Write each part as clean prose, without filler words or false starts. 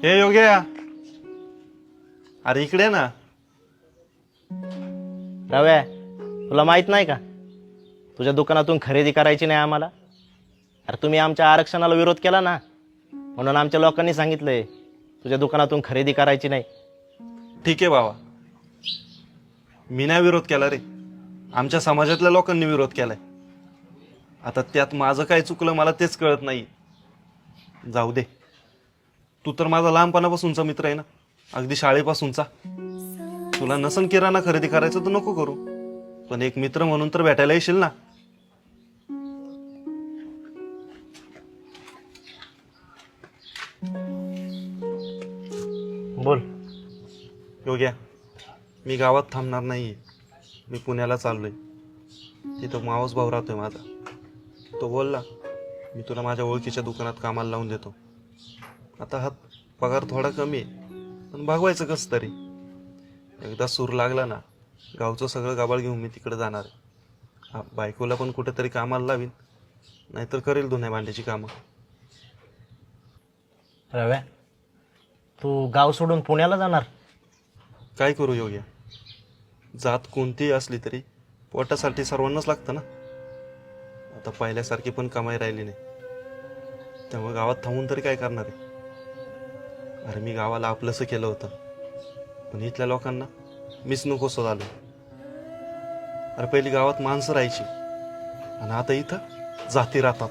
हे योग्या, अरे इकडे ना. रव्या, तुला माहित नाही का तुझ्या दुकानातून खरेदी करायची नाही आम्हाला? अरे तुम्ही आमच्या आरक्षणाला विरोध केला ना, म्हणून आमच्या लोकांनी सांगितलंय तुझ्या दुकानातून खरेदी करायची नाही. ठीक आहे बाबा, मी नाही विरोध केला रे, आमच्या समाजातल्या लोकांनी विरोध केलाय. आता त्यात माझं काय चुकलं मला तेच कळत नाही. जाऊ दे, तू तर माझा लहानपणापासूनचा मित्र आहे ना, अगदी शाळेपासूनचा. तुला नसन किराणा खरेदी करायचं तर नको करू, पण एक मित्र म्हणून तर भेटायला येशील ना. बोल. योग्या, मी गावात थांबणार नाहीये, मी पुण्याला चाललोय. तिथं मावस भाऊ राहतोय माझा. तो बोलला मी तुला माझ्या ओळखीच्या दुकानात कामाला लावून देतो. आता हा पगार थोडा कमी आहे, पण भागवायचं कसं तरी. एकदा सूर लागला ना, गावचं सगळं गाबाळ घेऊन मी तिकडे जाणार आहे. बायकोला पण कुठेतरी कामाला लावीन, नाहीतर करेल धुण्या भांड्याची कामं. रव्या, तू गाव सोडून पुण्याला जाणार? काय करू योग्या, जात कोणतीही असली तरी पोटासाठी सर्वांनाच लागतं ना. आता पहिल्यासारखी पण कमाई राहिली नाही, त्यामुळे गावात थांबून तरी काय करणार आहे. अरे मी गावाला आपलंसं केलं होतं, पण इथल्या लोकांना मीच नकोसं झालो. अरे पहिली गावात माणसं राहायची आणि आता इथं जाती राहतात.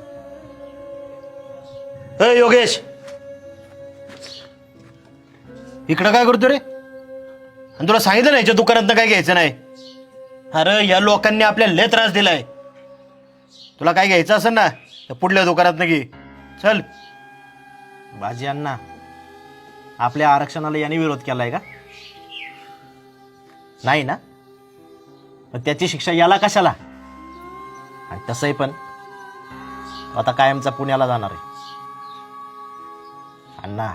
ए योगेश, इकडं काय करतो रे? आणि तुला सांगितलं नाही याच्या दुकानात काय घ्यायचं नाही. अरे या लोकांनी आपल्याला लय त्रास दिलाय. तुला काय घ्यायचं असेल ना तर पुढल्या दुकानात घे. चल. बाजी अण्णा, आपल्या आरक्षणाला याने विरोध केलाय का? नाही ना, पण त्याची शिक्षा याला कशाला? आणि तसंही पण आता कायमचा पुण्याला जाणार आहे. अण्णा,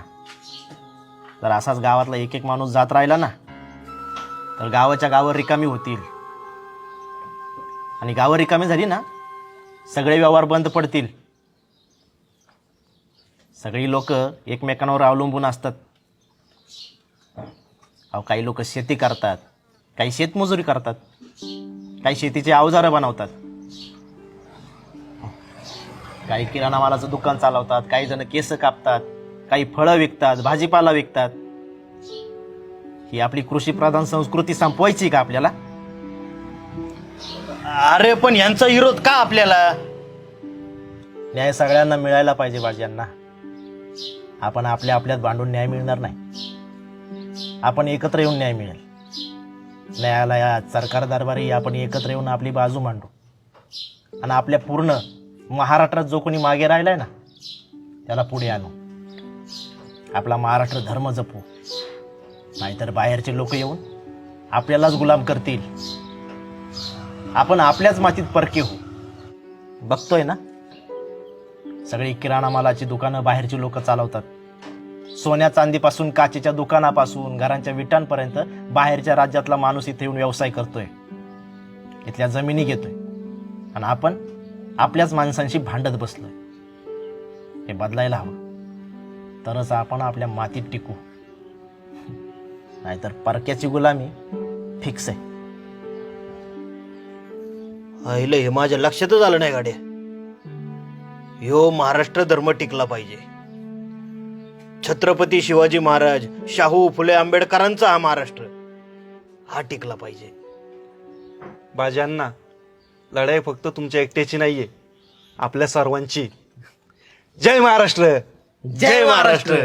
जर असाच गावातला एक एक माणूस जात राहिला ना, तर गावाच्या गावं रिकामी होतील. आणि गावं रिकामी झाली ना, सगळे व्यवहार बंद पडतील. सगळी लोक एकमेकांवर अवलंबून असतात. अहो, काही लोक शेती करतात, काही शेतमजुरी करतात, काही शेतीचे अवजारं बनवतात, काही किराणा मालाचं दुकान चालवतात, काही जण केस कापतात, काही फळं विकतात, भाजीपाला विकतात. ही आपली कृषीप्रधान संस्कृती संपवायची का आपल्याला? अरे पण यांचा विरोध का आपल्याला? न्याय सगळ्यांना मिळायला पाहिजे बाजींना. आपण आपल्या आपल्यात भांडून न्याय मिळणार नाही. आपण एकत्र येऊन न्याय मिळेल. न्यायालयात, सरकार दरबारी आपण एकत्र येऊन आपली बाजू मांडू. आणि आपल्या पूर्ण महाराष्ट्रात जो कोणी मागे राहिलाय ना, त्याला पुढे आणू. आपला महाराष्ट्र धर्म जपू, नाहीतर बाहेरचे लोक येऊन आपल्यालाच गुलाम करतील. आपण आपल्याच मातीत परके होऊ. बघतोय ना, सगळी किराणा मालाची दुकानं बाहेरची लोक चालवतात. सोन्या चांदीपासून काचेच्या दुकानापासून घरांच्या विटांपर्यंत बाहेरच्या राज्यातला माणूस इथे येऊन व्यवसाय करतोय, इथल्या जमिनी घेतोय. आणि आपण आपल्याच माणसांशी भांडत बसलोय. हे बदलायला हवं, तरच आपण आपल्या मातीत टिकू. नाहीतर परक्याची गुलामी फिक्स आहे. आईला हे माझ्या लक्षातच आलं नाही गाड्या. ह्यो महाराष्ट्र धर्म टिकला पाहिजे. छत्रपती शिवाजी महाराज, शाहू फुले आंबेडकरांचा हा महाराष्ट्र, हा टिकला पाहिजे. बाजांना, लढाई फक्त तुमच्या एकट्याची नाहीये, आपल्या सर्वांची. जय महाराष्ट्र. जय महाराष्ट्र.